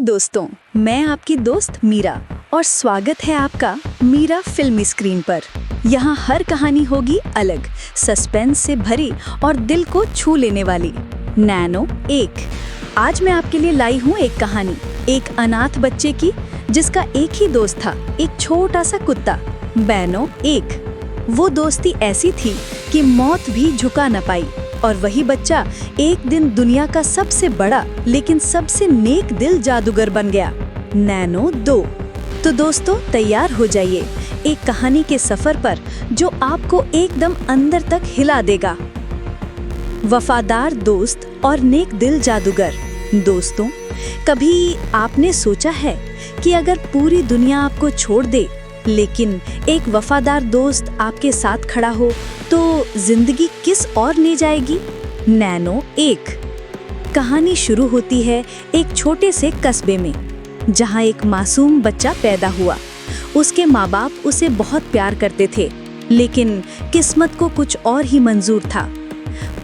दोस्तों, मैं आपकी दोस्त मीरा और स्वागत है आपका मीरा फिल्मी स्क्रीन पर। यहाँ हर कहानी होगी अलग, सस्पेंस से भरी और दिल को छू लेने वाली। नैनो एक। आज मैं आपके लिए लाई हूँ एक कहानी, एक अनाथ बच्चे की जिसका एक ही दोस्त था, एक छोटा सा कुत्ता। बैनो एक। वो दोस्ती ऐसी थी कि मौत भी झुका न पाई और वही बच्चा एक दिन दुनिया का सबसे बड़ा लेकिन सबसे नेक दिल जादूगर बन गया। नैनो दो। तो दोस्तों तैयार हो जाइए एक कहानी के सफर पर जो आपको एकदम अंदर तक हिला देगा। वफादार दोस्त और नेक दिल जादूगर। दोस्तों, कभी आपने सोचा है कि अगर पूरी दुनिया आपको छोड़ दे लेकिन एक वफादार दोस्त आपके साथ खड़ा हो तो जिंदगी किस ओर ले जाएगी? नैनो एक। कहानी शुरू होती है एक छोटे से कस्बे में जहां एक मासूम बच्चा पैदा हुआ। उसके माँ बाप उसे बहुत प्यार करते थे लेकिन किस्मत को कुछ और ही मंजूर था।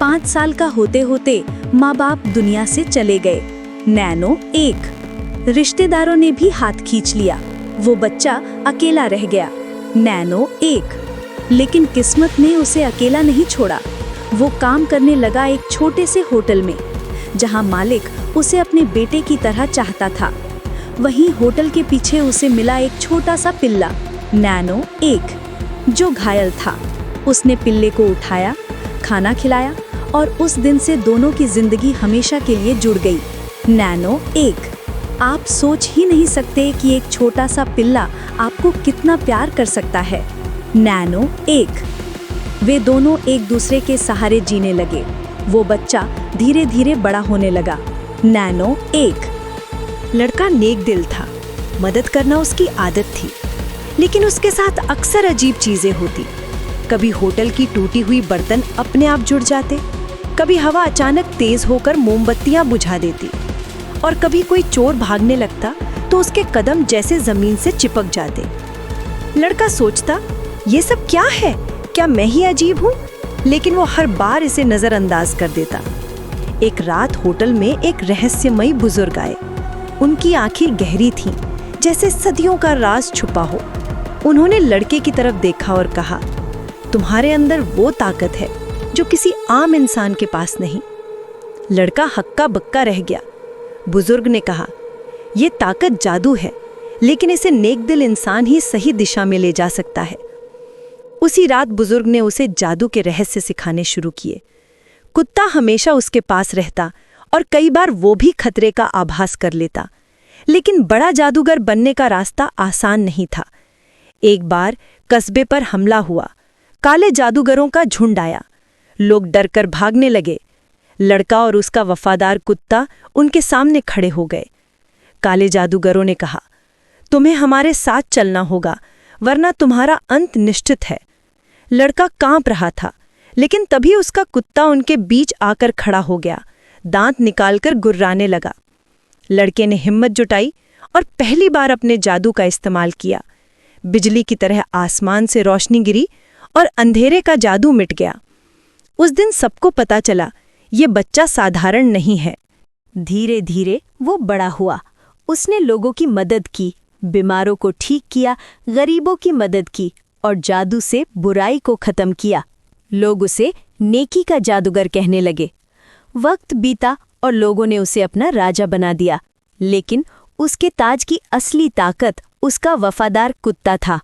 5 साल का होते होते माँ बाप दुनिया से चले गए। नैनो एक। रिश्तेदारों ने भी हाथ खींच लिया, वो बच्चा अकेला रह गया। नैनो एक। लेकिन किस्मत ने उसे अकेला नहीं छोड़ा। वो काम करने लगा एक छोटे से होटल में जहां मालिक उसे अपने बेटे की तरह चाहता था। वहीं होटल के पीछे उसे मिला एक छोटा सा पिल्ला, नैनो एक, जो घायल था। उसने पिल्ले को उठाया, खाना खिलाया और उस दिन से दोनों की जिंदगी हमेशा के लिए जुड़ गई। नैनो एक। आप सोच ही नहीं सकते कि एक छोटा सा पिल्ला आपको कितना प्यार कर सकता है। नैनो एक। वे दोनों एक दूसरे के सहारे जीने लगे। वो बच्चा धीरे धीरे बड़ा होने लगा। नैनो एक। लड़का नेक दिल था, मदद करना उसकी आदत थी, लेकिन उसके साथ अक्सर अजीब चीजें होती। कभी होटल की टूटी हुई बर्तन अपने आप जुड़ जाते, कभी हवा अचानक तेज होकर मोमबत्तियां बुझा देती और कभी कोई चोर भागने लगता तो उसके कदम जैसे जमीन से चिपक जाते। लड़का सोचता, ये सब क्या है? क्या मैं ही अजीब हूँ? लेकिन वो हर बार इसे नजरअंदाज कर देता। एक रात होटल में एक रहस्यमयी बुजुर्ग आए। उनकी आंखें गहरी थीं, जैसे सदियों का राज छुपा हो। उन्होंने लड़के की तरफ देखा और कहा, तुम्हारे अंदर वो ताकत है जो किसी आम इंसान के पास नहीं। लड़का हक्का बक्का रह गया। बुजुर्ग ने कहा, ये ताकत जादू है, लेकिन इसे नेक दिल इंसान ही सही दिशा में ले जा सकता है। उसी रात बुजुर्ग ने उसे जादू के रहस्य सिखाने शुरू किए। कुत्ता हमेशा उसके पास रहता और कई बार वो भी खतरे का आभास कर लेता, लेकिन बड़ा जादूगर बनने का रास्ता आसान नहीं था। एक बार कस्बे पर हमला हुआ। काले जादूगरों का झुंड आया। लोग डरकर भागने लगे। लड़का और उसका वफादार कुत्ता उनके सामने खड़े हो गए। काले जादूगरों ने कहा, तुम्हें हमारे साथ चलना होगा, वरना तुम्हारा अंत निश्चित है। लड़का कांप रहा था, लेकिन तभी उसका कुत्ता उनके बीच आकर खड़ा हो गया, दांत निकालकर गुर्राने लगा। लड़के ने हिम्मत जुटाई और पहली बार अपने जादू का इस्तेमाल किया। बिजली की तरह आसमान से रोशनी गिरी और अंधेरे का जादू मिट गया। उस दिन सबको पता चला, ये बच्चा साधारण नहीं है। धीरे धीरे वो बड़ा हुआ। उसने लोगों की मदद की, बीमारों को ठीक किया, गरीबों की मदद की और जादू से बुराई को खत्म किया। लोग उसे नेकी का जादूगर कहने लगे। वक्त बीता और लोगों ने उसे अपना राजा बना दिया, लेकिन उसके ताज की असली ताकत उसका वफादार कुत्ता था।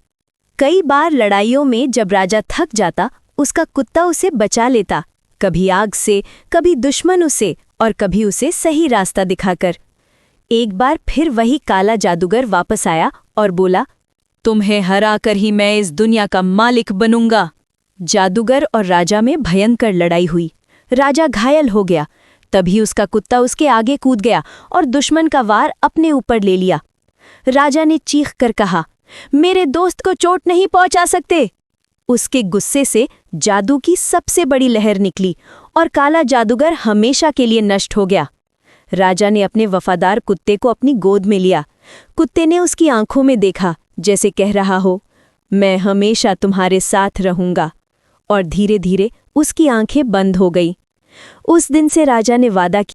कई बार लड़ाइयों में जब राजा थक जाता, उसका कुत्ता उसे बचा लेता, कभी आग से, कभी दुश्मनों से और कभी उसे सही रास्ता दिखाकर। एक बार फिर वही काला जादूगर वापस आया और बोला, तुम्हें हराकर ही मैं इस दुनिया का मालिक बनूंगा। जादूगर और राजा में भयंकर लड़ाई हुई। राजा घायल हो गया। तभी उसका कुत्ता उसके आगे कूद गया और दुश्मन का वार अपने ऊपर ले लिया। राजा ने चीख कर कहा, मेरे दोस्त को चोट नहीं पहुंचा सकते। उसके गुस्से से जादू की सबसे बड़ी लहर निकली और काला जादूगर हमेशा के लिए नष्ट हो गया। राजा ने अपने वफादार कुत्ते को अपनी गोद में लिया। कुत्ते ने उसकी आंखों में देखा, जैसे कह रहा हो, मैं हमेशा तुम्हारे साथ रहूंगा। और धीरे धीरे उसकी आंखें बंद हो गई। उस दिन से राजा ने वादा किया